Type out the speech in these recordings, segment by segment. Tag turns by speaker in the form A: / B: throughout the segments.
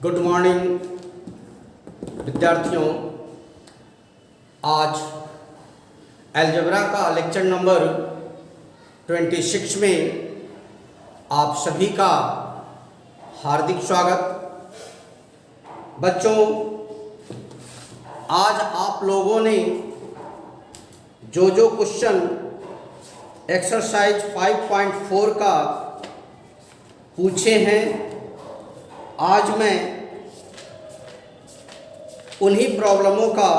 A: Good morning विद्यार्थियों। आज algebra का लेक्चर नंबर 26 में आप सभी का हार्दिक स्वागत। बच्चों, आज आप लोगों ने जो क्वेश्चन एक्सरसाइज 5.4 का पूछे हैं, आज मैं उन्हीं प्रॉब्लमों का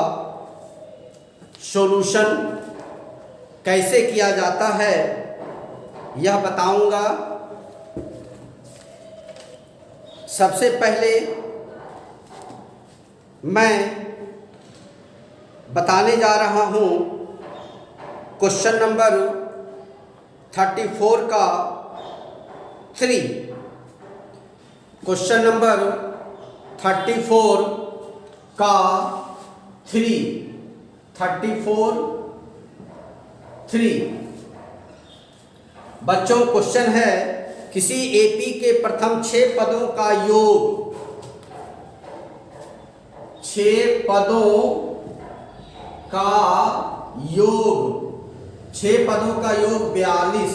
A: सॉल्यूशन कैसे किया जाता है यह बताऊंगा। सबसे पहले मैं बताने जा रहा हूं क्वेश्चन नंबर 34 का 3। क्वेश्चन नंबर 34 का 3 बच्चों, क्वेश्चन है किसी एपी के प्रथम 6 पदों का योग 6 पदों का योग 42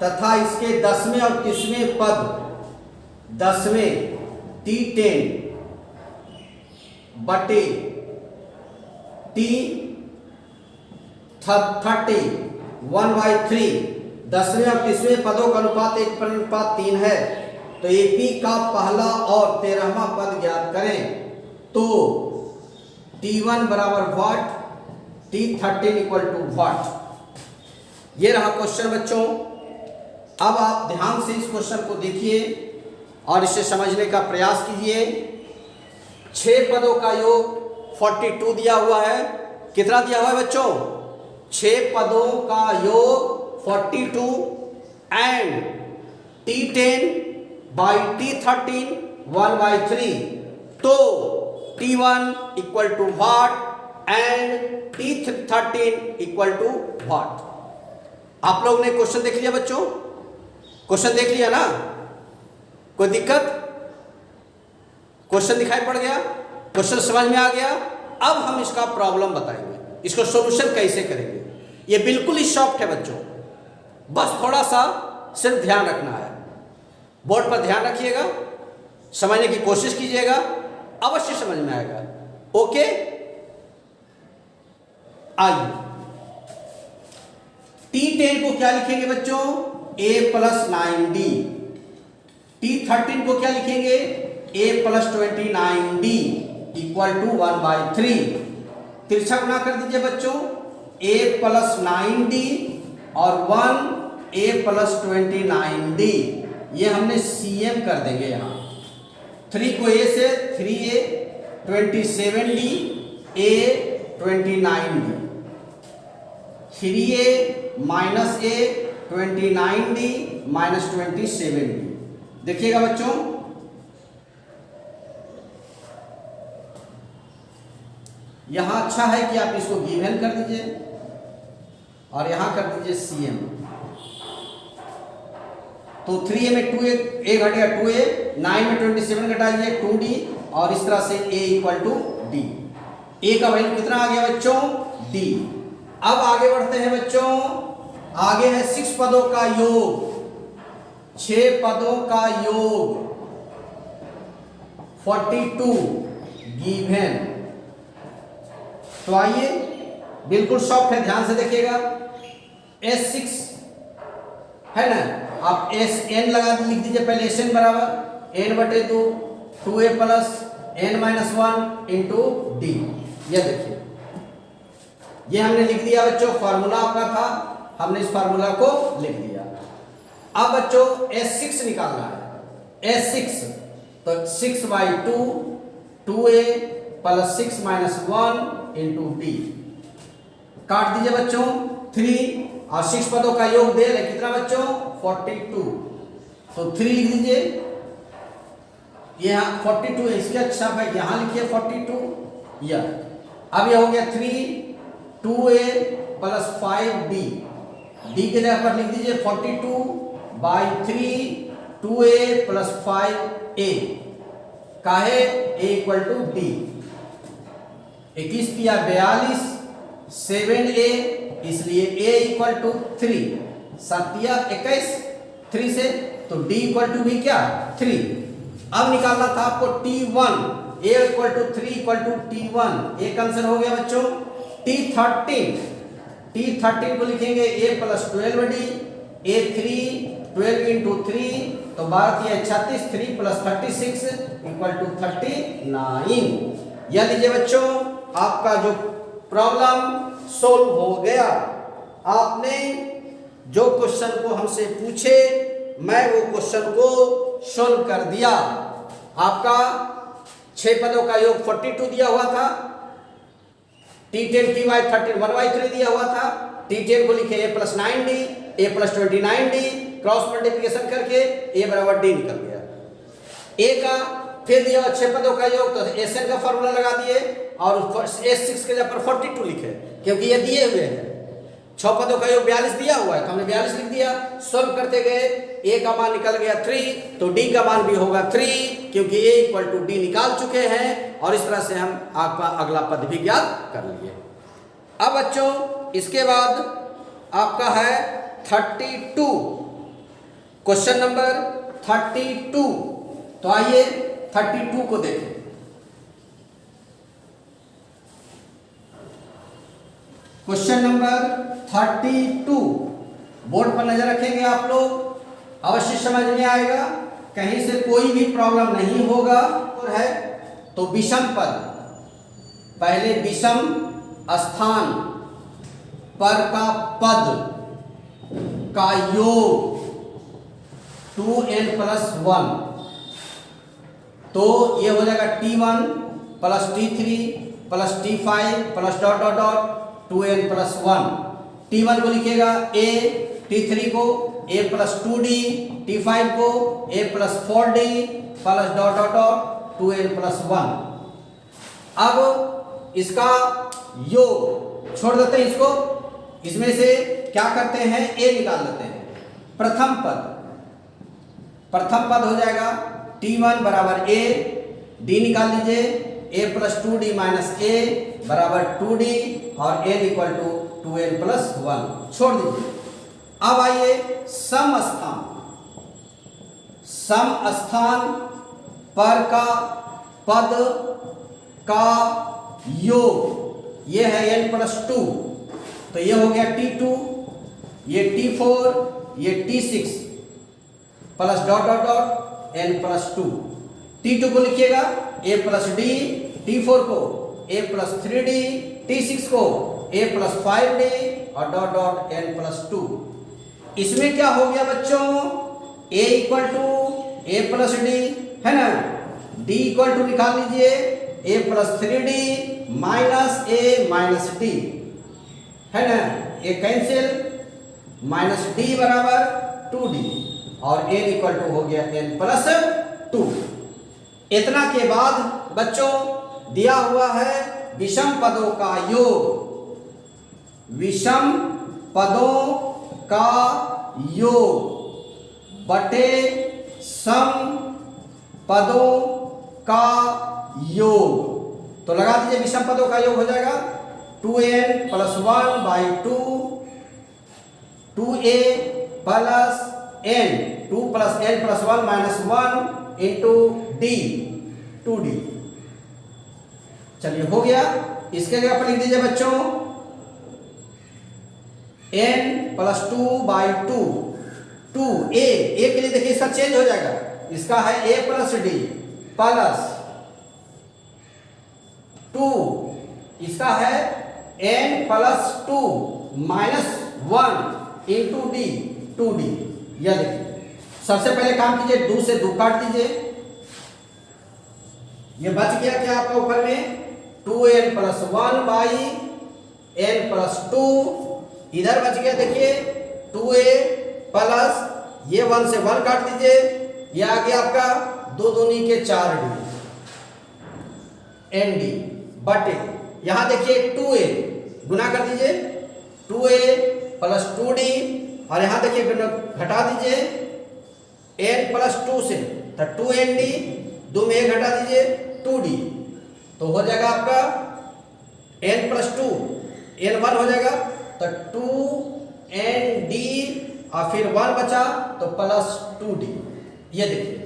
A: तथा इसके 10वें और 30वें पद 10वें T10 बटे T30 1/3 10वें और 30वें पदों का अनुपात 1:3 है। तो एपी का पहला और 13वां पद ज्ञात करें। तो T1 बराबर वाट, T13 इक्वल टू वाट। ये रहा क्वेश्चन बच्चों। अब आप ध्यान से इस क्वेश्चन को देखिए और इसे समझने का प्रयास कीजिए। 6 पदों का योग 42 दिया हुआ है। कितना दिया हुआ है बच्चों? 6 पदों का योग 42 एंड T10 by T13 1/3। तो T1 equal to watt and T13 equal to watt. आप लोग ने क्वेश्चन देख लिया बच्चों? क्वेश्चन देख लिया ना? कोई दिक्कत? क्वेश्चन दिखाई पड़ गया? क्वेश्चन समझ में आ गया? अब हम इसका प्रॉब्लम बताएंगे, इसको सॉल्यूशन कैसे करेंगे। ये बिल्कुल ही सॉफ्ट है बच्चों, बस थोड़ा सा सिर्फ ध्यान रखना है। बोर्ड पर ध्यान रखिएगा, समझने की कोशिश कीजिएगा, अवश्य समझ में आएगा। ओके, आइए T10 को क्या लिखेंगे बच्चों? A+9D। T13 को क्या लिखेंगे? A+29D equal to 1/3। तिरछा गुणा कर दीजिए बच्चों। A+9D और 1 A+29D, ये हमने CM कर देंगे यहाँ। 3 को A से 3A 27D A29D 3A minus A 29D minus 27D। देखिएगा बच्चों, यहां अच्छा है कि आप इसको गिवन कर दीजिए और यहां कर दीजिए CM। तो 3A में 2A घट गया 2A, 9 में 27 घटाइए 2D और इस तरह से A equal to D। A का वैल्यू कितना आ गया बच्चों? D। अब आगे बढ़ते हैं बच्चों। आगे है 6 पदों का योग 6 पदों का योग 42 गिवन। तो आइए, बिल्कुल सॉफ्ट है, ध्यान से देखिएगा। S6 है ना, आप SN लगा लिख दीजिए पहले। SN बराबर N/2 2A plus N-1 into D। ये देखिए, ये हमने लिख दिया बच्चों। फार्मूला आपका था, हमने इस फार्मूला को लिख दिया। अब बच्चों S6 निकालना है। S6 तो 6/2 2A plus 6 minus 1 into D। काट दीजिए बच्चों। 3 और 6 पदों का योग दे रहे कितना बच्चों? 42। तो 3 लिख दीजिए। यहाँ 42 है, इसके अच्छा है यहां लिखिए 42। यह अब यह हो गया 3 2A प्लस 5D। D के जगह पर लिख दीजिए 42/3 2A प्लस 5A। काहे a इक्वल टू डी। 21 या 42 7a, इसलिए a इक्वल टू 3। 7 या 21 3 से, तो d इक्वल टू भी क्या 3। अब निकालना था आपको t1, a equal to 3 equal to t1, एक आंसर हो गया बच्चों। t13 को लिखेंगे a plus 12d, a3 12 into 3 तो 12 या 36, 3 प्लस 36 इक्वल टू 39। यह लीजिए बच्चों, आपका जो प्रॉब्लम सोल्व हो गया। आपने जो क्वेश्चन को हमसे पूछे, मैं वो क्वेश्चन को सोल्व कर दिया। आपका 6 पदों का योग 42 दिया हुआ था, t10 ty13 1/3 दिया हुआ था। t10 को लिखे a plus 9d, a plus 29d, cross multiplication करके a बराबर d निकल गया। a का फिर दिया 6 पदों का योग, तो SN का फॉर्मूला लगा दिए और S6 के जगह पर 42 लिखे, क्योंकि ये दिए हुए हैं। 6 पदों का योग 42 दिया हुआ है, तो हमने 42 लिख दिया। सॉल्व करते गए a का मान निकल गया 3, तो d का मान भी होगा 3, क्योंकि a इक्वल टू d निकाल चुके हैं। और इस तरह से हम आपका अगला पद भी ज्ञात कर लिए। अब बच्चों इसके बाद आपका है 32, क्वेश्चन नंबर 32। तो आइए 32 को देखें। क्वेश्चन नंबर 32, बोर्ड पर नजर रखेंगे आप लोग, अवश्य समझ में आएगा, कहीं से कोई भी प्रॉब्लम नहीं होगा। और है तो विषम पद, पहले विषम स्थान पर का पद का योग 2n प्लस 1, तो ये हो जाएगा t1 plus t3 plus t5 plus dot dot dot 2n plus 1। t1 को लिखेगा a, t3 को a प्लस 2d, t5 को a plus 4d plus dot dot dot 2n plus 1। अब इसका योग छोड़ देते हैं इसको, इसमें से क्या करते हैं a निकाल लेते हैं। प्रथम पद हो जाएगा t1 बराबर a, d निकाल लीजिए, a plus 2d minus a बराबर 2d और n equal to 2n plus 1 छोड़ दीजिए। अब आइए सम स्थान पर का पद का योग, ये है n प्लस 2, तो ये हो गया t2, ये t4, ये t6 plus dot dot dot n plus 2। t2 को लिखिएगा a प्लस d, t4 को a प्लस 3d, t6 को a प्लस 5d और डॉट डॉट n प्लस 2। इसमें क्या हो गया बच्चों, a equal to a plus d है ना, d इक्वल टू निकाल लीजिए a plus 3d minus a minus d है ना, ये कैंसिल, माइनस d बराबर 2d और n इक्वल टू हो गया n प्लस 2। इतना के बाद बच्चों दिया हुआ है विषम पदों का योग, विषम पदों का योग बटे सम पदों का योग। तो लगा दीजिए, विषम पदों का योग हो जाएगा 2n plus 1 by 2, 2a plus n, 2 plus n plus 1 minus 1 into d, 2d। चलिए हो गया। इसके जगह पर लिख दीजिए बच्चों n plus 2 by 2, 2a, a के लिए देखिए इसका चेंज हो जाएगा, इसका है a प्लस d प्लस 2, इसका है n plus 2 minus 1 into d, 2d। यह देखिए, सबसे पहले काम कीजिए, 2 से 2 काट दीजिए, ये बच गया क्या आपका ऊपर में 2n plus 1 by n plus 2, इधर बच गया देखिए 2a प्लस ये 1 से 1 काट दीजिए, ये आ गया आपका 2 दूनी के 4d nd बटे, यहां देखिए 2a गुना कर दीजिए, 2a प्लस 2d और यहां देखिए घटा दीजिए n प्लस 2 से, तो 2nd 2 में 1 घटा दीजिए 2d, तो हो जाएगा आपका n प्लस 2, n1 हो जाएगा तो 2nd और फिर 1 बचा तो प्लस 2d। ये देखिए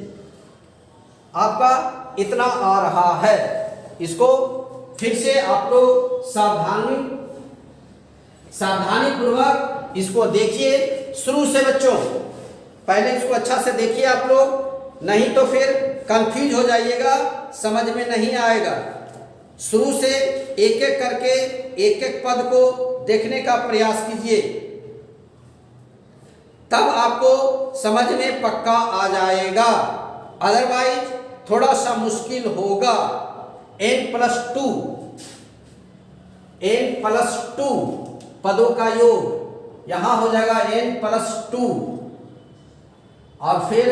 A: आपका इतना आ रहा है। इसको फिर से आप लोग सावधानी पूर्वक इसको देखिए शुरू से बच्चों, पहले इसको अच्छा से देखिए आप लोग, नहीं तो फिर कंफ्यूज हो जाइएगा, समझ में नहीं आएगा। शुरू से एक एक करके एक एक पद को देखने का प्रयास कीजिए, तब आपको समझ में पक्का आ जाएगा, अदरवाइज थोड़ा सा मुश्किल होगा। n प्लस टू पदों का योग यहां हो जाएगा n प्लस 2 और फिर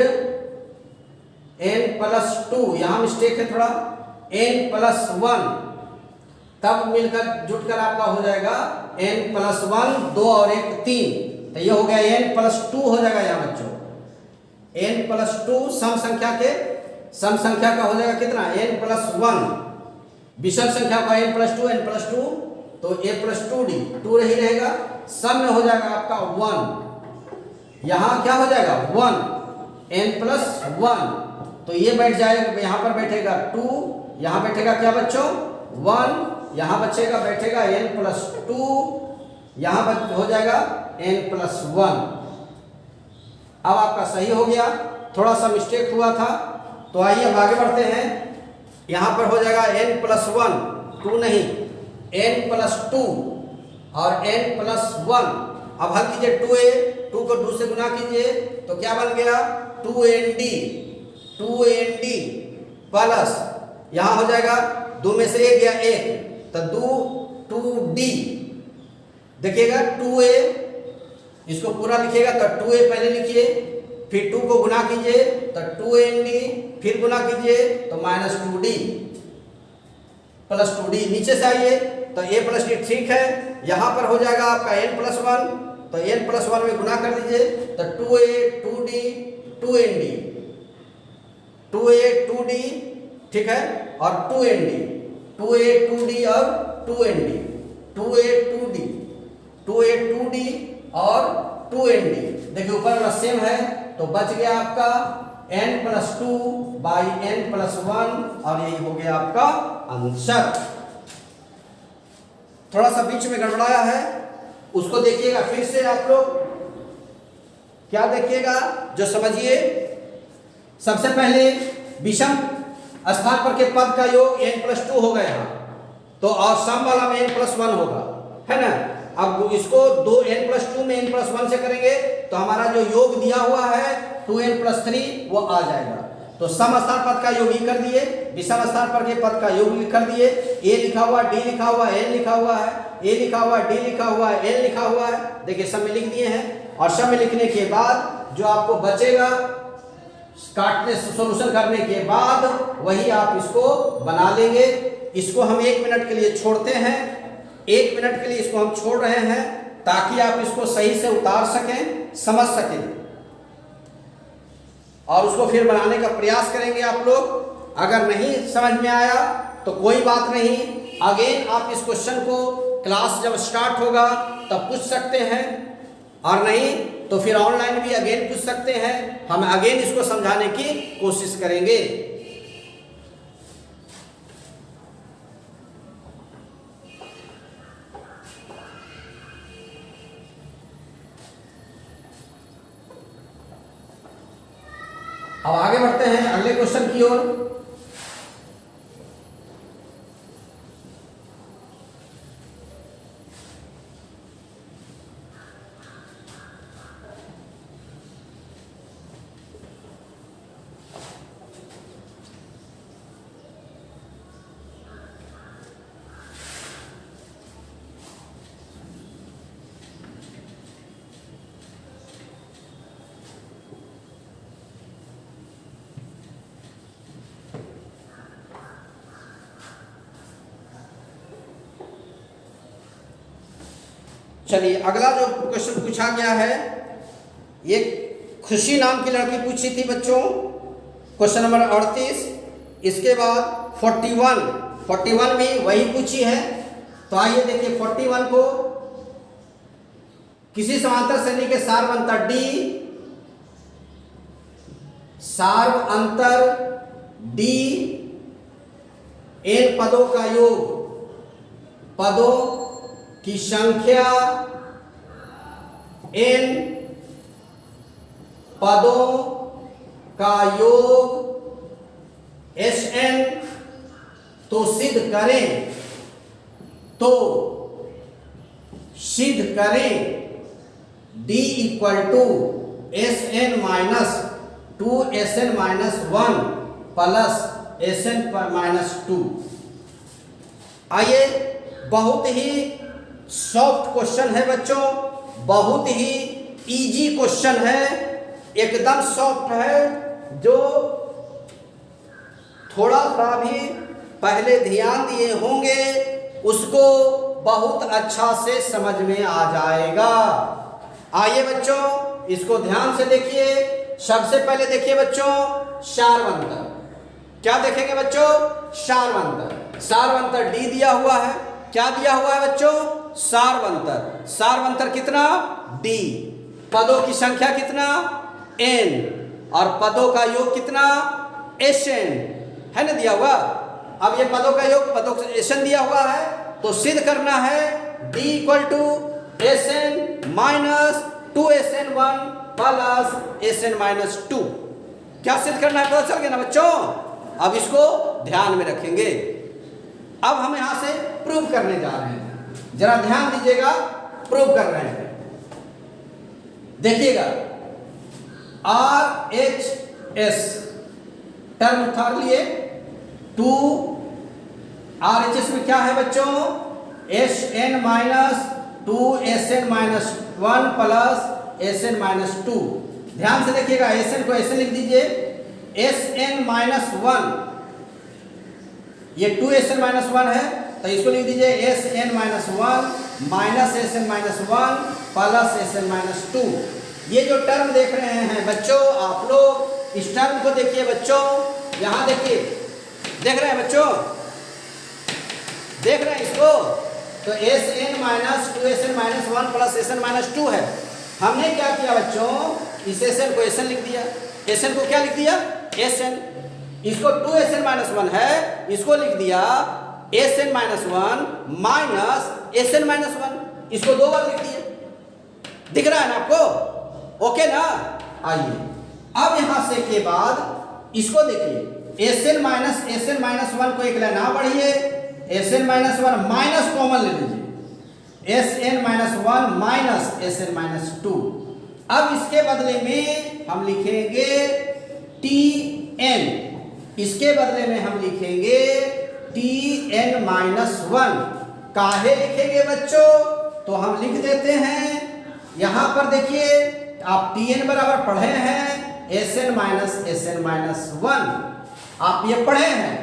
A: n प्लस 2, यहां मिस्टेक है थोड़ा, n प्लस 1, तब मिलकर जुटकर आपका हो जाएगा n प्लस 1, 2 और 1 3, तो ये हो गया n प्लस 2 हो जाएगा यहाँ बच्चों। n प्लस 2 सम संख्या का हो जाएगा कितना, n प्लस 1, विषम संख्या का n प्लस 2 तो a प्लस 2d, 2 ही रहेगा, सम में हो जाएगा आपका 1, यहाँ क्या हो जाएगा 1, n प्लस 1, तो ये बैठ जाएगा, यहाँ पर बैठेगा 2, यहाँ बैठेगा क्या बच्चों 1, यहाँ बचेगा बैठेगा n प्लस 2, यहाँ हो जाएगा n प्लस 1। अब आपका सही हो गया, थोड़ा सा मिस्टेक हुआ था, तो आइए अब आगे बढ़ते हैं। यहाँ पर हो जाएगा n प्लस 1, 2 नहीं, n प्लस 2 और n प्लस 1। अब हल कीजिए 2a, 2 को 2 से गुना कीजिए तो क्या बन गया 2nd प्लस, यहाँ हो जाएगा 2 में से 1 गया 1 तो 2d, देखिएगा 2a, इसको पूरा लिखिएगा तो 2a पहले लिखिए, फिर 2 को गुना कीजिए तो 2nd, फिर गुना कीजिए तो माइनस 2d प्लस 2d, नीचे से आइए तो a प्लस d ठीक है, यहाँ पर हो जाएगा आपका n प्लस 1, तो n प्लस 1 में गुना कर दीजिए तो 2a 2d 2nd, 2a 2d ठीक है, और 2nd, 2a 2d और 2nd, 2a 2d, 2a 2d और 2nd, देखिए ऊपर वाला सेम है, तो बच गया आपका n plus 2 by n plus 1 और यही हो गया आपका आंसर। थोड़ा सा बीच में गड़बड़ाया है, उसको देखिएगा फिर से आप लोग, क्या देखिएगा जो समझिए। सबसे पहले विषम स्थान पर के पद का योग n प्लस 2 होगा यहाँ, तो और सम वाला में n प्लस 1 होगा, है ना। अब इसको n प्लस 2 में n प्लस 1 से करेंगे तो हमारा जो योग दिया हुआ है 2n प्लस 3 वो आ जाएगा। तो सम स्थान पद का योग ही कर दिए, विषम स्थान पर के पद का योग कर दिए, a लिखा हुआ, d लिखा हुआ, n लिखा हुआ है, a लिखा हुआ, d लिखा हुआ है, n लिखा हुआ है, देखिए सब में लिख दिए हैं। और सब में लिखने के बाद जो आपको बचेगा काटने सॉल्यूशन करने के बाद वही आप इसको बना लेंगे। इसको हम 1 मिनट के लिए छोड़ते हैं, 1 मिनट के लिए इसको हम छोड़ रहे हैं ताकि आप इसको सही से उतार सकें, समझ सकें, और उसको फिर बनाने का प्रयास करेंगे आप लोग। अगर नहीं समझ में आया तो कोई बात नहीं, अगेन आप इस क्वेश्चन को क्लास जब स्टार्ट होगा तब पूछ सकते हैं, और नहीं तो फिर ऑनलाइन भी अगेन पूछ सकते हैं, हम अगेन इसको समझाने की कोशिश करेंगे। अब आगे बढ़ते हैं अगले क्वेश्चन की ओर। चलिए अगला जो क्वेश्चन पूछा गया है, ये खुशी नाम की लड़की पूछी थी बच्चों, क्वेश्चन नंबर 38। इसके बाद 41 भी वही पूछी है। तो आइए देखिए 41 को किसी समांतर श्रेणी के सार्व अंतर D, सार्व अंतर D n पदों का योग, पदों की संख्या n पदों का योग Sn, तो सिद्ध करें, तो सिद्ध करें D equal to Sn minus 2Sn minus 1 plus Sn पर माइनस 2। आइए, बहुत ही सॉफ्ट क्वेश्चन है बच्चों, बहुत ही इजी क्वेश्चन है, एकदम सॉफ्ट है, जो थोड़ा सा भी पहले ध्यान दिए होंगे उसको बहुत अच्छा से समझ में आ जाएगा। आइए बच्चों, इसको ध्यान से देखिए। सबसे पहले देखिए बच्चों सार्व अंतर। क्या देखेंगे बच्चों? सार्व अंतर। सार्व अंतर D दिया हुआ है। क्या दिया हुआ है बच्चों? सार्व अंतर। सार्व अंतर कितना? D। पदों की संख्या कितना? n। और पदों का योग कितना? Sn है ना दिया हुआ। अब ये पदों का योग, पदों का Sn दिया हुआ है, तो सिद्ध करना है D equal to Sn minus 2Sn1 plus Sn minus 2। क्या सिद्ध करना है? पता चल गया ना बच्चों। अब इसको ध्यान में रखेंगे। अब हम यहां से प्रूव करने जा रहे हैं, जरा ध्यान दीजिएगा, प्रूव कर रहे हैं। देखिएगा RHS टर्म था लिए 2 RHS में क्या है बच्चों? Sn minus 2Sn minus 1 plus Sn minus 2। ध्यान से देखिएगा, Sn को Sn लिख दीजिए, Sn माइनस 1, ये 2Sn माइनस 1 है, तो इसको लिख दीजिए Sn minus 1 minus Sn minus 1 plus Sn minus 2। ये जो टर्म देख रहे हैं बच्चों, आप लोग इस टर्म को देखिए बच्चों, यहां देखिए, देख रहे हैं बच्चों, देख रहे हैं इसको, तो Sn minus 2Sn minus 1 plus Sn minus 2 है। हमने क्या किया बच्चों? इस Sn को Sn लिख दिया। Sn को क्या लिख दिया? Sn। इसको 2Sn माइनस 1 है, इसको लिख दिया Sn minus 1 minus Sn minus 1, इसको 2 बार लिख दिया। दिख रहा है ना आपको? ओके ना? आइए, अब यहां से के बाद इसको देखिए, Sn माइनस 1 को एक लाइन आ बढ़िए, Sn माइनस 1 माइनस कॉमन ले लीजिए, Sn minus 1 minus Sn minus 2। अब इसके बदले में हम लिखेंगे Tn, इसके बदले में हम लिखेंगे Tn माइनस 1। काहे लिखेंगे बच्चों? तो हम लिख देते हैं, यहां पर देखिए, आप Tn बराबर पढ़े हैं Sn माइनस Sn माइनस 1। आप ये पढ़े हैं,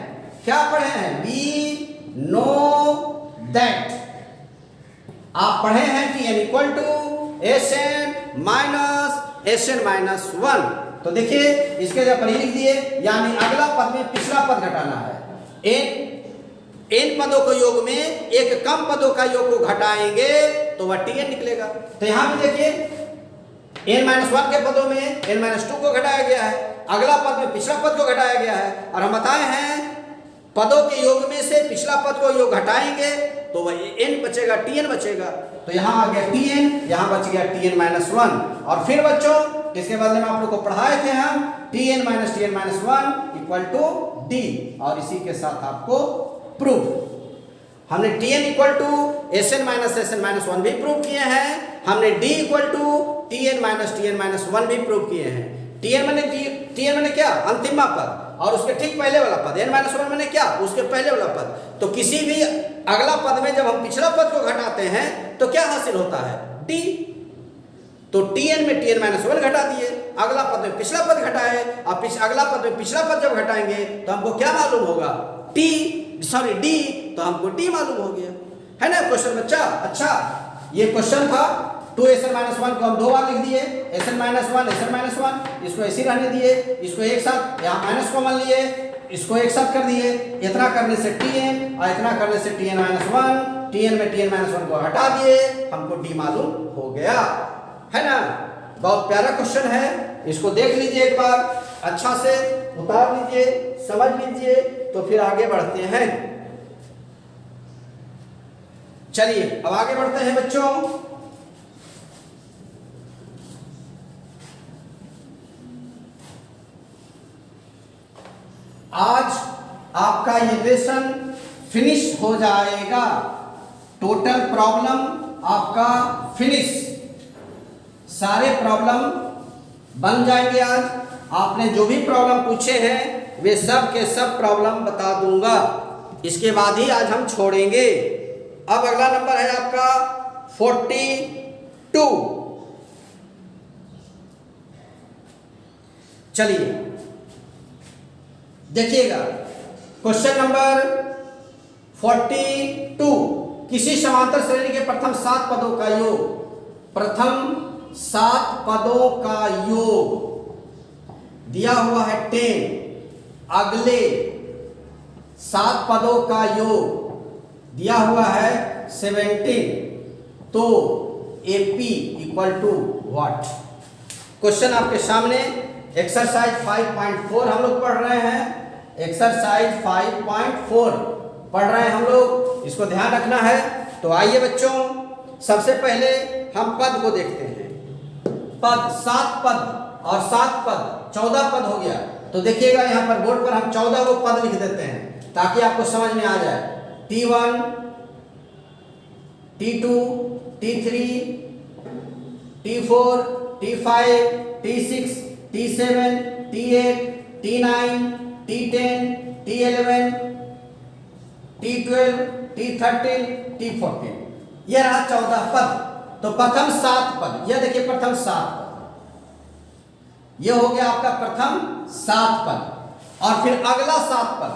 A: क्या पढ़े हैं? We know that। आप पढ़े हैं Tn equal to Sn minus Sn minus 1। तो देखिए इसके जगह पर ही लिख दिए, यानी अगला पद में पिछला पद घटाना है। n पदों के योग में एक कम पदों का योग को घटाएंगे तो वह Tn निकलेगा। तो यहां भी देखिए n माइनस 1 के पदों में n माइनस 2 को घटाया गया है, अगला पद में पिछला पद को घटाया गया है, और हम बताए हैं पदों के योग में से पिछला पद को योग घटाएंगे तो वह n बचेगा, Tn बचेगा। तो यहाँ आ गया Tn, यहाँ बच गया Tn माइनस 1। और फिर बच्चों इसके बदले में आप लोग को पढ़ाए थे हम Tn minus 1 equal to D, और इसी के साथ आपको प्रूफ, हमने Tn equal to Sn minus 1 भी प्रूव किए हैं, हमने D equal to Tn minus 1 भी प्रूव किए हैं। Tn मैंने क्या? अंतिमा पद, और उसके ठीक पहले वाला पद। n माइनस 1 मैंने क्या? उसके पहले वाला पद। तो किसी भी अगला पद में जब हम पिछला पद को घटाते हैं तो क्या हासिल होता है? D। तो Tn में Tn माइनस 1 घटा दिए, अगला पद में पिछला पद घटाए, अब अगला पद में पिछला पद जब घटाएंगे तो हमको क्या मालूम होगा? D। तो हमको D मालूम हो गया, है ना क्वेश्चन बच्चा? अच्छा, ये क्वेश्चन था, two S N minus one को हम 2 बार लिख दिए, S N minus one, S N minus one, इसको ऐसे रहने दिए, इसको एक साथ यहाँ माइनस कॉमन लिए, इसको एक साथ कर दिए, इतना करने से टी एन और इतना करने से T N minus one, T N में टी एन माइनस वन को हटा दिए, हमको डी मालूम हो गया, है ना। बहुत प्यारा क्वेश्चन है, इसको देख लीजिए एक बार, अच्छा से उतार लीजिए, समझ लीजिए, तो फिर आगे बढ़ते हैं। चलिए अब आगे बढ़ते हैं बच्चों। आज आपका ये लेसन फिनिश हो जाएगा, टोटल प्रॉब्लम आपका फिनिश, सारे प्रॉब्लम बन जाएंगे। आज आपने जो भी प्रॉब्लम पूछे हैं वे सब के सब प्रॉब्लम बता दूंगा, इसके बाद ही आज हम छोड़ेंगे। अब अगला नंबर है आपका 42। चलिए देखिएगा क्वेश्चन नंबर 42, किसी समांतर श्रेणी के प्रथम 7 पदों का योग, प्रथम 7 पदों का योग दिया हुआ है 10, अगले 7 पदों का योग दिया हुआ है 17, तो AP equal to what. Question आपके सामने, एक्सरसाइज 5.4 हम लोग पढ़ रहे हैं, एक्सरसाइज 5.4 पढ़ रहे हैं हम लोग, इसको ध्यान रखना है। तो आइए बच्चों, सबसे पहले हम पद को देखते हैं। पद 7 पद और 7 पद 14 पद हो गया। तो देखिएगा यहाँ पर बोर्ड पर हम 14 को पद लिख देते हैं ताकि आपको समझ में आ जाए। T1, T2, T3, T4, T5, T6, T7, T8, T9, T10, T11, T12, T13, T14, यह रहा 14 पद। तो प्रथम 7 पद, यह देखिए प्रथम 7 पद, यह हो गया आपका प्रथम 7 पद। और फिर अगला 7 पद,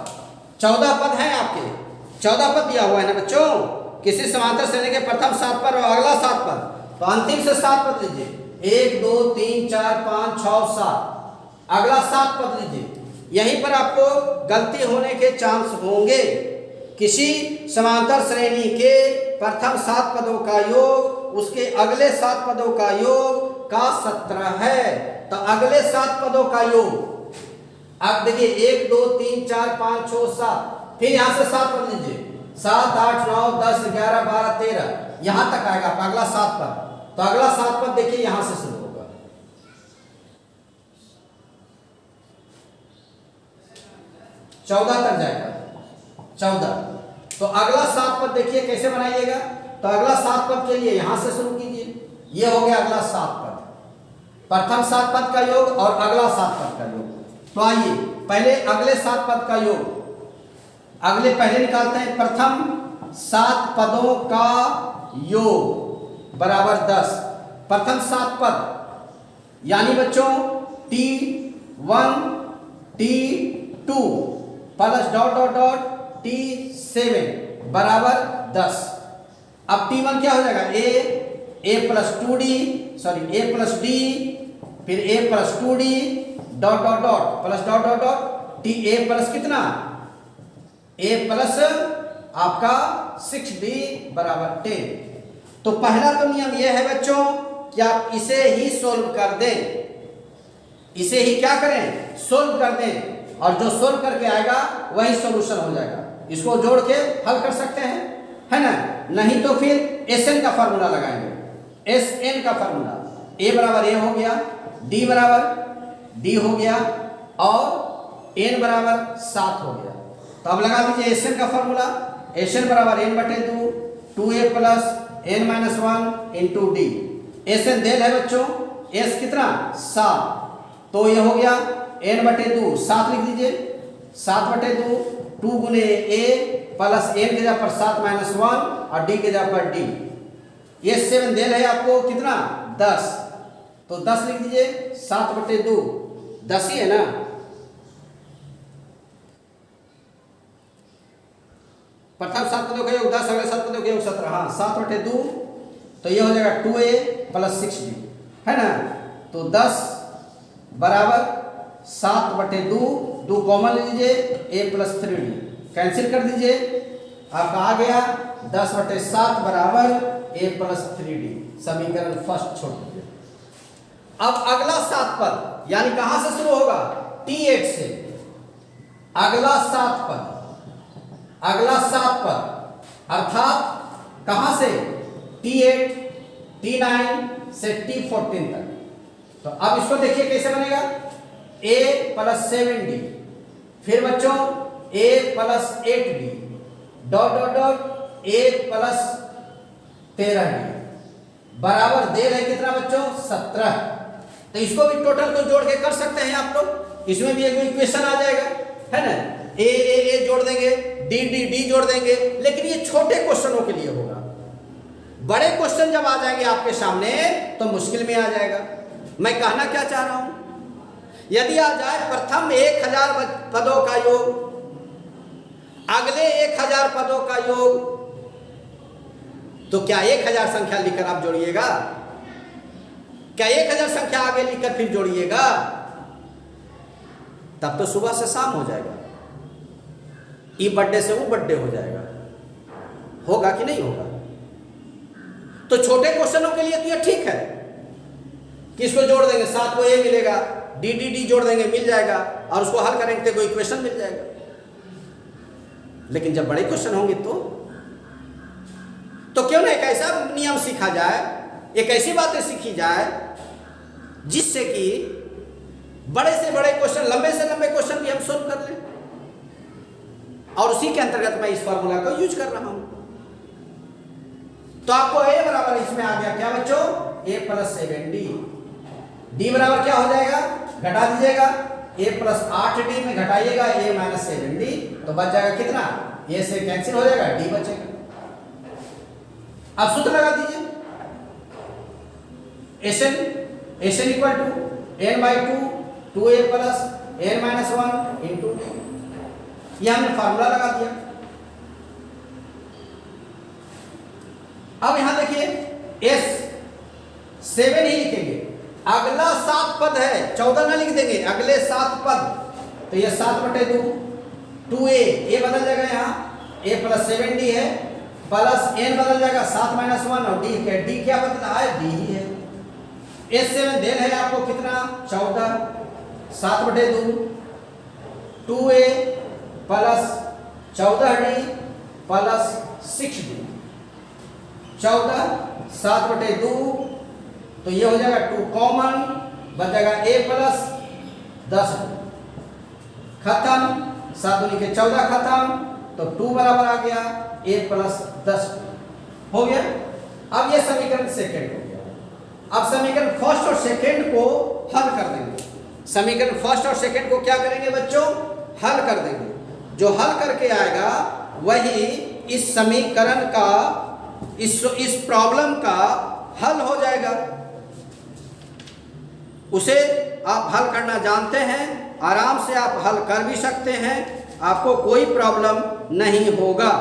A: 14 पद हैं आपके, 14 पद दिया हुआ है ना बच्चों, किसी समांतर श्रेणी के प्रथम 7 पद और अगला 7 पद, तो अंतिम से 7 पद लीजिए, 1 2 3 4 5 6 7, अगला 7 पद लीजिए। यहीं पर आपको गलती होने के चांस होंगे। किसी समांतर श्रेणी के प्रथम 7 पदों का योग उसके अगले 7 पदों का योग का 17 है। तो अगले 7 पदों का योग, अब देखिए 1 2 3 4 5 6 7, फिर यहां से 7 पद लीजिए, 7 8 9 10 11 12 13, यहां तक आएगा आपका अगला 7 पद। तो अगला 7 पद देखिए यहां से शुरू होगा, 14 तक जाएगा, 14। तो अगला 7 पद देखिए कैसे बनाइएगा। तो अगला 7 पद के लिए यहां से शुरू कीजिए, यह हो गया अगला 7 पद, प्रथम 7 पद का योग और अगला 7 पद का योग। तो आइए पहले अगले 7 पद का योग, अगले पहले निकालते हैं। प्रथम 7 पदों का योग बराबर 10, प्रथम 7 पद यानी बच्चों T1 T2 plus dot dot dot T7 बराबर 10। अब T1 क्या हो जाएगा, A plus 2D, sorry A plus D, फिर A plus 2D dot dot dot plus dot dot dot T A plus कितना, A प्लस आपका 6D बराबर 10। तो पहला तो नियम यह है बच्चों कि आप इसे ही सोल्व कर दें, इसे ही क्या करें, सोल्व कर दें, और जो सोल्व करके आएगा वही सॉल्यूशन हो जाएगा। इसको जोड़ के हल कर सकते हैं, है ना। नहीं तो फिर Sn का फार्मूला लगाएंगे, Sn का फार्मूला, A बराबर A हो गया, D बराबर D हो गया और N बराबर 7 हो गया। तो अब लगा दीजिए Sn का फार्मूला, Sn बराबर n बटे 2 2a plus n minus 1 into D. Sn देल है बच्चों, S कितना 7, तो ये हो गया n बटे 2, 7 लिख दीजिए, 7 बटे 2, 2 गुने a प्लस n के जगह पर 7 माइनस 1 और d के जगह पर d। ये 7 देल है आपको कितना 10, तो 10 लिख दीजिए, 7 बटे 2 10 ही है ना। प्रथम 7 पदों का योग 10, अगले 7 पदों का योग 17, हाँ 7 बटे 2, तो ये हो जाएगा 2a प्लस 6d, है ना। तो 10 बराबर 7/2, 2 कॉमन लीजिए, a प्लस 3d कैंसिल कर दीजिए, आपका आ गया 10/7 बराबर a प्लस 3d। समीकरण फर्स्ट छोड़ दीजिए। अब अगला 7 पद यानी कहां से शुरू होगा, T8 से। अगला 7 पद अर्थात कहां से, T8 T9 से T14 तक। तो अब इसको देखिए कैसे बनेगा, a प्लस 7d, फिर बच्चों a plus 8d dot dot dot a plus 13d बराबर दे रहे कितना बच्चों, 17। तो इसको भी टोटल को जोड़ के कर सकते हैं आप लोग, इसमें भी एक इक्वेशन आ जाएगा, है ना। ए जोड़ देंगे, डी जोड़ देंगे, लेकिन ये छोटे क्वेश्चनों के लिए होगा। बड़े क्वेश्चन जब आ जाएंगे आपके सामने तो मुश्किल में आ जाएगा। मैं कहना क्या चाह रहा हूं, यदि आ जाए प्रथम 1000 पदों का योग, अगले 1000 पदों का योग, तो क्या 1000 संख्या लिखकर आप जोड़िएगा, क्या 1000 संख्या आगे लिखकर फिर जोड़िएगा, तब तो सुबह से शाम हो जाएगा, ई बर्थडे से वो बर्थडे हो जाएगा। होगा कि नहीं होगा। तो छोटे क्वेश्चनों के लिए तो ये ठीक है कि इसको जोड़ देंगे, 7 को ए मिलेगा, डी जोड़ देंगे मिल जाएगा, और उसको हल करेंगे तो इक्वेशन मिल जाएगा। लेकिन जब बड़े क्वेश्चन होंगे तो क्यों ना एक ऐसा नियम सीखा जाए, एक ऐसी बातें सीखी जाए जिससे कि बड़े से बड़े क्वेश्चन, लंबे से लंबे क्वेश्चन भी हम सोल्व कर लें। और उसी के अंतर्गत मैं इस फॉर्मूला को यूज कर रहा हूं। तो आपको a बराबर इसमें आ गया क्या बच्चों, a प्लस 7d, d बराबर क्या हो जाएगा, घटा दीजिएगा, a प्लस 8d में घटाइएगा a माइनस 7d, तो बच जाएगा कितना, a से कैंसिल हो जाएगा, d बचेगा। अब सूत्र लगा दीजिए, Sn equal to n/2 2a plus n minus 1 into d। यह हमने फार्मूला लगा दिया। अब यहां देखिए S7 ही लिखेंगे, अगला 7 पद है, 14 ना लिख देंगे, अगले 7 पद, तो यह 7/2 2a, a बदल जाएगा, यहाँ a प्लस 7d है, प्लस n बदल जाएगा 7 माइनस 1, और d क्या बदला है, d ही है। S7 देन है आपको कितना, 14, 7/2 2a plus 14d plus 6d, 14 7/2, तो ये हो जाएगा 2 कॉमन, बच जाएगा a प्लस 10d, खत्म, 7 दूनी के 14 खत्म, तो 2 बराबर आ गया a प्लस 10 हो गया। अब ये समीकरण सेकेंड हो गया। अब समीकरण फर्स्ट और सेकेंड को हल कर देंगे। समीकरण फर्स्ट और सेकेंड को क्या करेंगे बच्चों, हल कर देंगे। जो हल करके आएगा वही इस समीकरण का, इस प्रॉब्लम का हल हो जाएगा। उसे आप हल करना जानते हैं, आराम से आप हल कर भी सकते हैं, आपको कोई प्रॉब्लम नहीं होगा।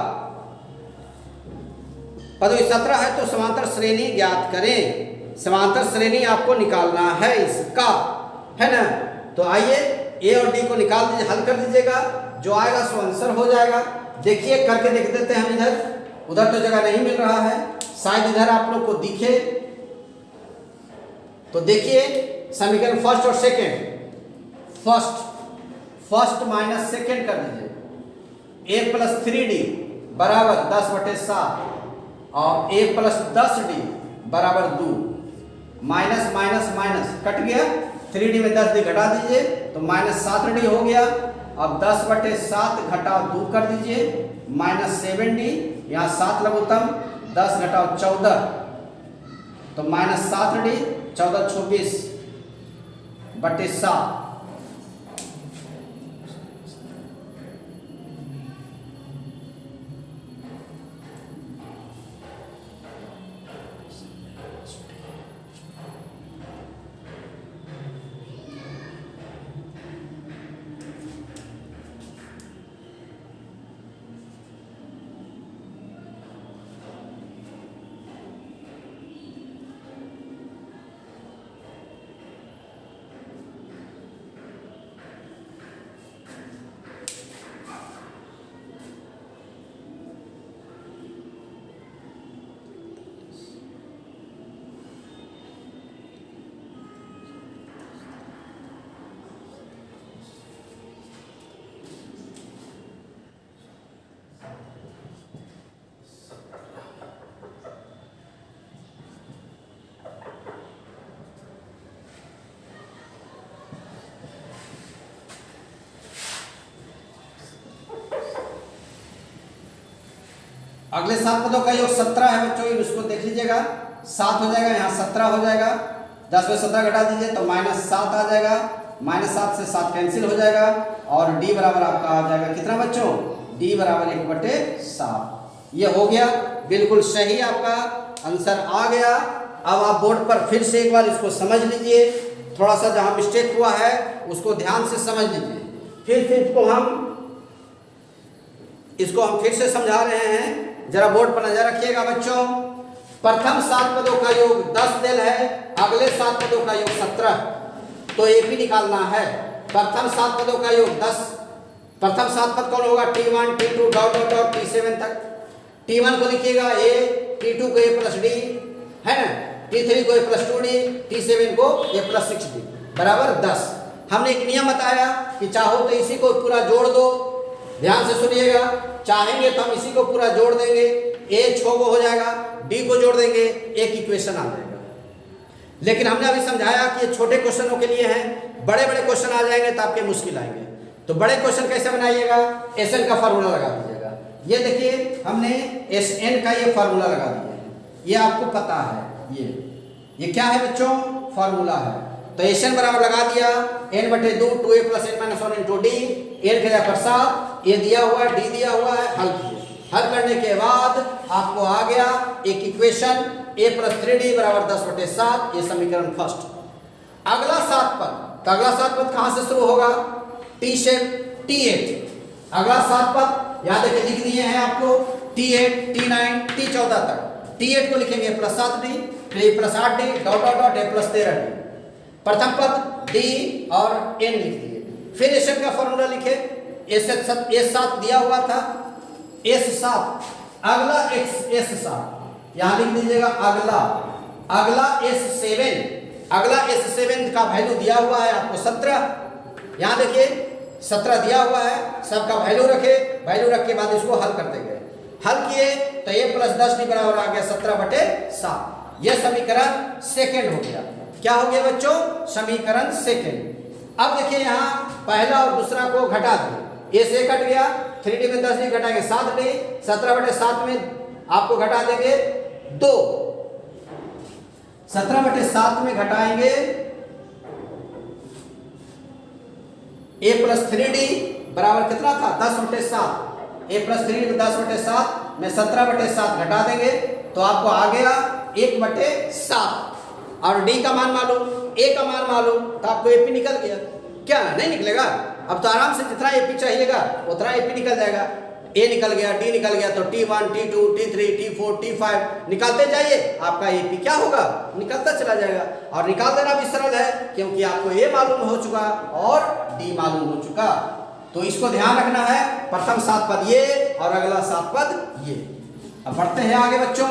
A: पदवी 17 है तो समांतर श्रेणी ज्ञात करें। समांतर श्रेणी आपको निकालना है इसका, है ना। तो आइए ए और डी को निकाल दीजिए, हल कर दीजिएगा, जो आएगा सो आंसर हो जाएगा। देखिए करके देख देते हैं हम, उधर तो जगह नहीं मिल रहा है, शायद इधर आप लोग को दिखे। तो देखिए समीकरण फर्स्ट और सेकेंड, फर्स्ट माइनस सेकेंड कर दीजिए। a प्लस 3d बराबर 10/7 और a प्लस 10d बराबर 2, माइनस माइनस माइनस कट गया, 3d में 10d घटा दीजिए तो माइनस 7d हो गया। अब 10/7 घटाओ 2 कर दीजिए, माइनस 7d, यहाँ 7 लघुत्तम, 10 घटाओ 14 तो माइनस 7d, 14 24/7। अगले 7 पदों का योग 17 है बच्चों, इसको देख लीजिएगा। 7 हो जाएगा, यहाँ 17 हो जाएगा। 10 में 17 घटा दीजिए तो -7 आ जाएगा। -7 से 7 कैंसिल हो जाएगा और डी बराबर आपका आ जाएगा कितना बच्चों? डी बराबर 1/7। ये हो गया, बिल्कुल सही आपका आंसर आ गया। अब आप बोर्ड पर फिर से एक बार इसको समझ लीजिए, थोड़ा सा जहाँ मिस्टेक हुआ है उसको ध्यान से समझ लीजिए। फिर इसको हम फिर से समझा रहे हैं, जरा बोर्ड पर नजर रखिएगा बच्चों। प्रथम 7 पदों का योग 10 दिल है, अगले 7 पदों का योग 17, तो एपी निकालना है। प्रथम 7 पदों का योग 10, प्रथम 7 पद कौन होगा? T1 T2 dot dot dot T7 तक। T1 को लिखिएगा A, T2 को A प्लस D है ना, T3 को A प्लस 2D, T7 को A प्लस 6D बराबर 10। हमने एक नियम बताया कि चाहो तो इसी को पूरा जोड़ दो, ध्यान से सुनिएगा। चाहेंगे तो हम इसी को पूरा जोड़ देंगे, A 6 को हो जाएगा, D को जोड़ देंगे, एक इक्वेशन आ जाएगा। लेकिन हमने अभी समझाया कि ये छोटे क्वेश्चनों के लिए हैं, बड़े बड़े क्वेश्चन आ जाएंगे तो आपके मुश्किल आएंगे। तो बड़े क्वेश्चन कैसे बनाइएगा? SN का फार्मूला लगा दीजिएगा। ये देखिए हमने SN का ये फार्मूला लगा दिया है, ये आपको पता है। ये क्या है बच्चों? फार्मूला है। तो SN बराबर लगा दिया n/2 2a + n - 1 × d, n के जगह पर 7, a दिया हुआ है, d दिया हुआ है, हल किए। हल करने के बाद आपको आ गया एक इक्वेशन a + 3d = 10/7, ये समीकरण फर्स्ट। अगला 7 पद, तो अगला 7 पद कहां से शुरू होगा? T7 T8। अगला 7 पद याद रखिए, लिख दिए हैं आपको T8 T9 T14 तक। T8 को लिखेंगे +7d, फिर +8d dot dot dot a + 13d। प्रथम पद D और N लिख दिए। फिर SN का फॉर्मूला लिखे, S7 दिया हुआ था, S7 अगला S7 यहां लिख दीजिएगा। अगला S7 का वैल्यू दिया हुआ है आपको 17, यहां देखिए 17 दिया हुआ है, सबका वैल्यू रखे, वैल्यू रख के बाद इसको हल करते गए। हल किए तो A + 10d बराबर आ गया 17/7। यह समीकरण सेकेंड हो गया। क्या हो गया बच्चों? समीकरण सेकेंड। अब देखिए यहाँ पहला और दूसरा को घटा दें, A से कट गया, 3D में 10d घटाएंगे 7d, 17/7 में आपको घटा देंगे 2, 17/7 में घटाएंगे A + 3d बराबर कितना था? 10/7। A + 3d में 10/7 में 17/7 घटा देंगे तो आपको आ गया 1/7। और D का मान मालूम, A का मान मालूम, तो आपको AP निकल गया। क्या नहीं निकलेगा? अब तो आराम से जितना AP चाहिएगा उतना AP निकल जाएगा। A निकल गया, D निकल गया, तो T1 T2 T3 T4 T5 निकालते जाइए, आपका AP क्या होगा? निकलता चला जाएगा। और निकाल देना भी सरल है, क्योंकि आपको A मालूम हो चुका और D मालूम हो चुका। तो इसको ध्यान रखना है, प्रथम 7 पद ये और अगला 7 पद ये। अब बढ़ते हैं आगे बच्चों।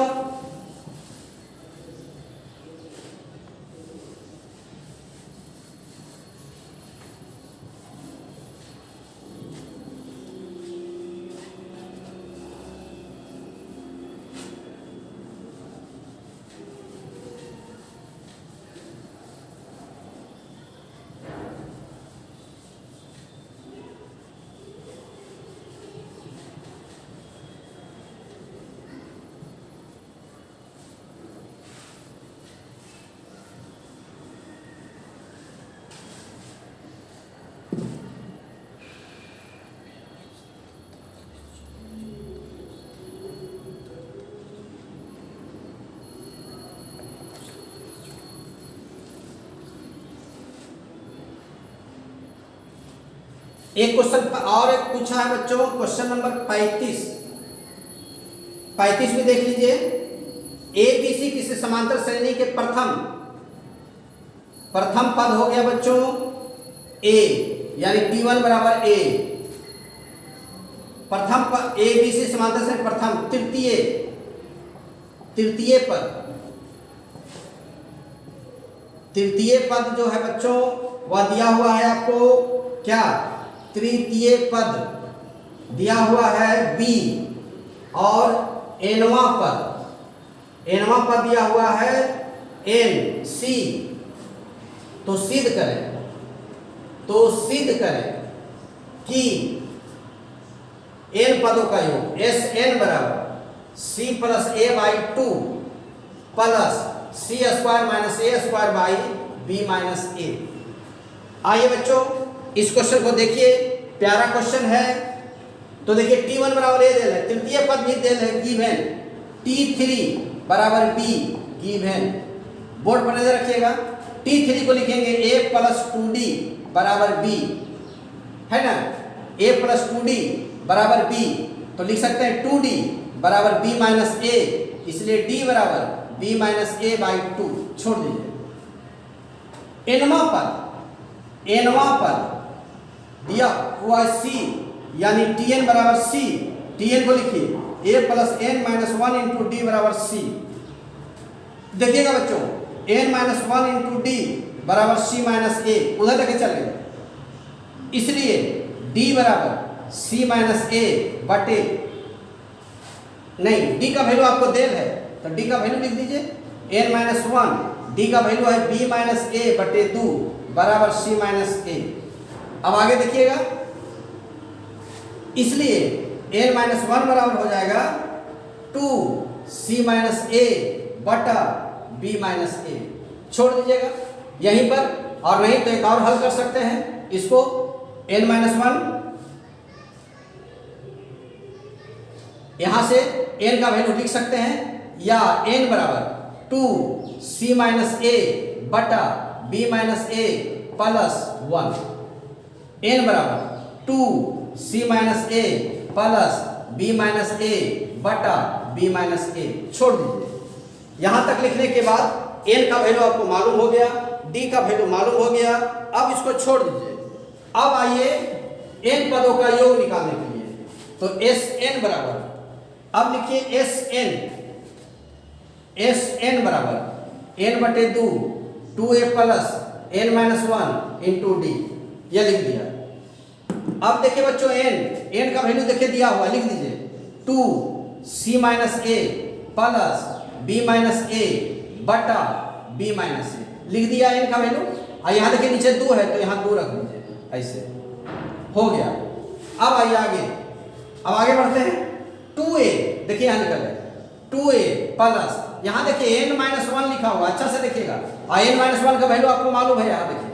A: एक क्वेश्चन और एक पूछा है बच्चों, क्वेश्चन नंबर 35 में देख लीजिए। ABC किसी समांतर श्रेणी के प्रथम पद हो गया बच्चों A, यानी T1 बराबर A। प्रथम पद ABC समांतर श्रेणी प्रथम तृतीय पद जो है बच्चों वह दिया हुआ है आपको। क्या? तृतीय पद दिया हुआ है B, और nवां पद दिया हुआ है NC। तो सिद्ध करें कि n पदों का योग SN बराबर C plus A by 2 plus C square minus A square by B minus A. आइए बच्चों इस क्वेश्चन को देखिए, प्यारा क्वेश्चन है। तो देखिए T1 बराबर ए देल है, तृतीय पद भी देल है गिवन, T3 बराबर बी गिवन। बोर्ड पर नजर रखिएगा, T3 को लिखेंगे a प्लस 2d बराबर b, है ना। a प्लस 2d बराबर b, तो लिख सकते हैं 2d बराबर b माइनस a, इसलिए d बराबर b माइनस a बाई 2 छोड़ दीजिए। एनवा पद दिया हुआ c यानी tn बराबर c, tn को लिखिए a plus n minus 1 into D बराबर c। देखिएगा बच्चों n माइनस 1 इंटू डी बराबर c माइनस a, उधर लेके चल गए, इसलिए d बराबर c माइनस a बटे, नहीं d का वैल्यू आपको देल है तो d का वैल्यू लिख दीजिए n माइनस 1, d का वैल्यू है b माइनस a बटे 2 बराबर c माइनस a। अब आगे देखिएगा, इसलिए n माइनस 1 बराबर हो जाएगा 2 c माइनस a बटा b माइनस a, छोड़ दीजिएगा यहीं पर। और नहीं तो एक और हल कर सकते हैं इसको, n माइनस 1 यहां से n का वैल्यू लिख सकते हैं, या n बराबर 2 c माइनस a बटा b minus a plus 1, n बराबर 2 c minus a plus b minus a बटा b माइनस a, छोड़ दीजिए। यहां तक लिखने के बाद n का वैल्यू आपको मालूम हो गया, d का वैल्यू मालूम हो गया, अब इसको छोड़ दीजिए। अब आइए n पदों का योग निकालने के लिए, तो Sn बराबर, अब लिखिए Sn बराबर n बटे 2 2a plus n minus 1 into D, यह लिख दिया। अब देखिए बच्चों n का वैल्यू देखिए दिया हुआ, लिख दीजिए 2 c minus a plus b minus a बटा b माइनस a, लिख दिया n का वैल्यू। और यहाँ देखिए नीचे 2 है तो यहाँ 2 रख दीजिए, ऐसे हो गया। अब आइए आगे बढ़ते हैं। 2a देखिए यहाँ निकल है 2a प्लस, यहाँ देखिए n माइनस 1 लिखा हुआ, अच्छा से देखिएगा, और n माइनस 1 का वैल्यू आपको मालूम है, यहाँ देखिए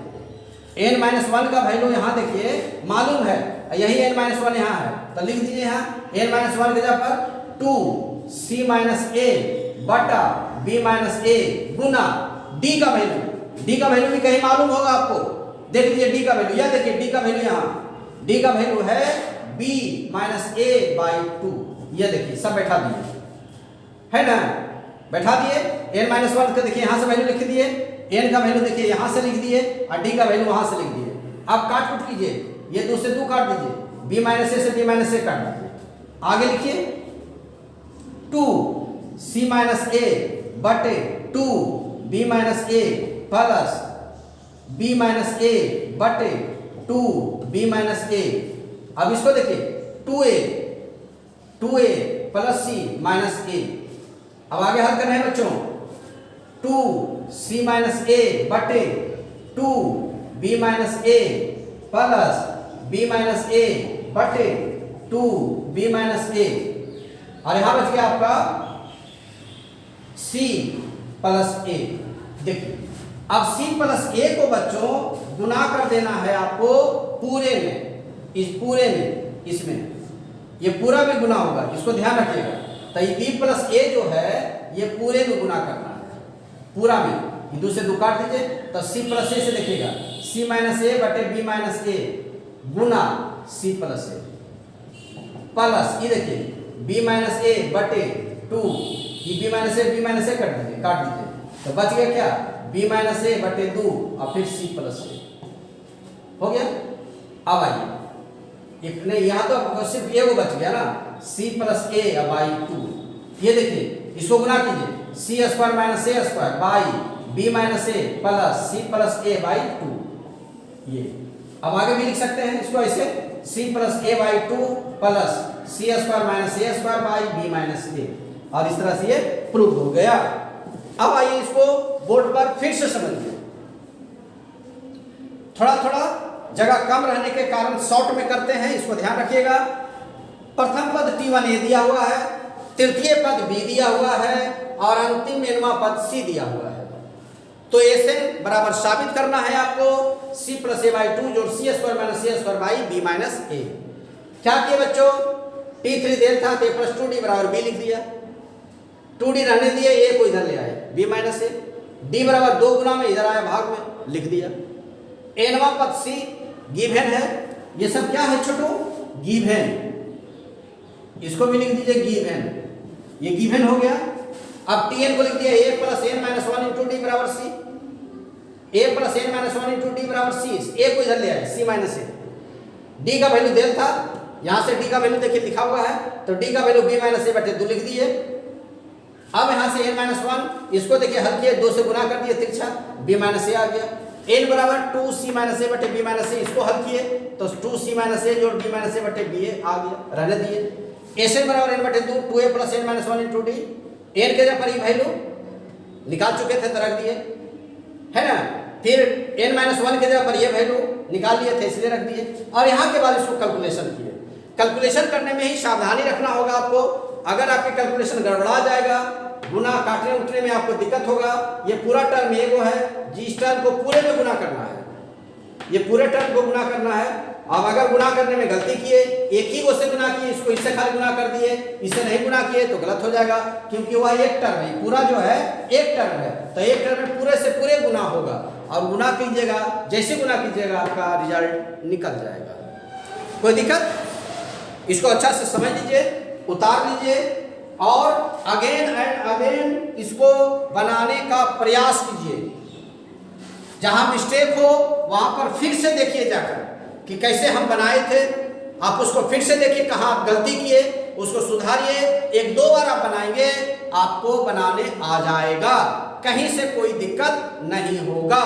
A: n माइनस 1 का वैल्यू यहाँ देखिए मालूम है, यही n माइनस 1 यहाँ है, तो लिख दीजिए यहाँ n माइनस 1 की जगह पर 2 c माइनस a बटा b minus a Guna d का वैल्यू भी कहीं मालूम होगा आपको, देख लीजिए d का वैल्यू, यह देखिए d का वैल्यू, यहाँ d का वैल्यू है b माइनस a बाई 2, यह देखिए सब बैठा दिए, है ना, बैठा दिए। n माइनस 1 का देखिए यहाँ से वैल्यू लिख दिए, n का वैल्यू देखिए यहाँ से लिख दिए, और d का वैल्यू वहां से लिख दिए। अब काट कुट कीजिए, ये 2 से 2 काट दीजिए, b माइनस a से b माइनस a काट दीजिए। आगे लिखिए 2 c माइनस a बटे 2 b minus a plus b minus a बटे 2 b माइनस a। अब इसको देखिए 2a plus c minus a। अब आगे हल करना है बच्चों, 2 c माइनस a बटे 2 b minus a plus b minus a बटे 2 b माइनस a, और यहां बच गया आपका c प्लस a। देखिए अब c प्लस a को बच्चों गुना कर देना है आपको पूरे में, इस पूरे में, इसमें ये पूरा भी गुना होगा, इसको ध्यान रखिएगा। तो ये b प्लस a जो है ये पूरे में गुना करना है, पूरा में, ये 2 से 2 काट दीजिए, तो c प्लस a से देखिएगा c माइनस a बटे b minus a Guna c plus a plus, ये देखिए b माइनस a बटे 2, ये b माइनस a काट दीजिए, तो बच गया क्या, b माइनस a बटे 2 और फिर c प्लस a, हो गया। अब आइए एक नहीं, यहाँ तो सिर्फ a वो बच गया ना, c प्लस a बाई 2, ये देखिए इसको गुना कीजिए, c square minus a square by b minus a plus c plus a by 2, ये। अब आगे भी लिख सकते हैं इसको ऐसे, c plus a by 2 plus c square minus a square by b minus a, और इस तरह से ये प्रूव हो गया। अब आइए इसको बोर्ड पर फिर से समझिए, थोड़ा जगह कम रहने के कारण शॉर्ट में करते हैं, इसको ध्यान रखिएगा। प्रथम पद T1a दिया हुआ है, तृतीय पद बी दिया हुआ है और अंतिम nवां पद सी दिया हुआ है। तो Sn बराबर साबित करना है आपको c प्लस a बाई 2 जोड़ c square minus a square by b minus a। क्या किए बच्चों, t3 देर था तो a प्लस 2d बराबर b लिख दिया, 2d रहने दिए, a को इधर ले आए b माइनस a, d बराबर 2 गुना में इधर आया भाग में लिख दिया। nवां पद c गिवन है, ये सब क्या है छोटो, गिवन, इसको भी लिख दीजिए गिवन, ये गिवन हो गया। अब tn को लिख दिया a plus n minus 1 into D बराबर c, a plus n minus 1 into D बराबर c, a को इधर ले आए c माइनस a, d का वैल्यू देल था, यहाँ से d का वैल्यू देखिए लिखा हुआ है, तो d का वैल्यू b माइनस a बटे 2 लिख दिए। अब यहाँ से n माइनस 1 इसको देखिए हल किए, 2 से गुना कर दिए तिरछा, b माइनस a आ गया। n बराबर 2c माइनस a बटे b माइनस a, इसको हल किए तो 2c माइनस a जोड़ b माइनस a बटे b आ गया, रहने दिए। Sn बराबर n बटे 2 2a plus n minus 1 into D, n के जगह पर ही वैल्यू निकाल चुके थे तो रख दिए है ना, फिर n माइनस 1 के जगह पर ये वैल्यू निकाल लिए थे इसलिए रख दिए, और यहाँ के बाद इसको कैलकुलेशन किए। कैलकुलेशन करने में ही सावधानी रखना होगा आपको, अगर आपके कैलकुलेशन गड़बड़ा जाएगा, गुना काटने उठने में आपको दिक्कत होगा। ये पूरा टर्म एगो है, जिस टर्म को पूरे में गुना करना है, ये पूरे टर्म को गुना करना है। अब अगर गुना करने में गलती किए, एक ही को से गुना किए, इसको इससे खाली गुना कर दिए, इससे नहीं गुना किए तो गलत हो जाएगा, क्योंकि वह एक टर्म है, पूरा जो है एक टर्म है, तो एक टर्म में पूरे से पूरे गुना होगा, और गुना कीजिएगा, जैसे गुना कीजिएगा आपका रिजल्ट निकल जाएगा। कोई दिक्कत, इसको अच्छा से समझ लीजिए, उतार लीजिए और अगेन एंड अगेन इसको बनाने का प्रयास कीजिए। जहां मिस्टेक हो वहां पर फिर से देखिए जाकर कि कैसे हम बनाए थे, आप उसको फिर से देखिए कहाँ आप गलती किए, उसको सुधारिए। 1-2 बार आप बनाएंगे, आपको बनाने आ जाएगा, कहीं से कोई दिक्कत नहीं होगा।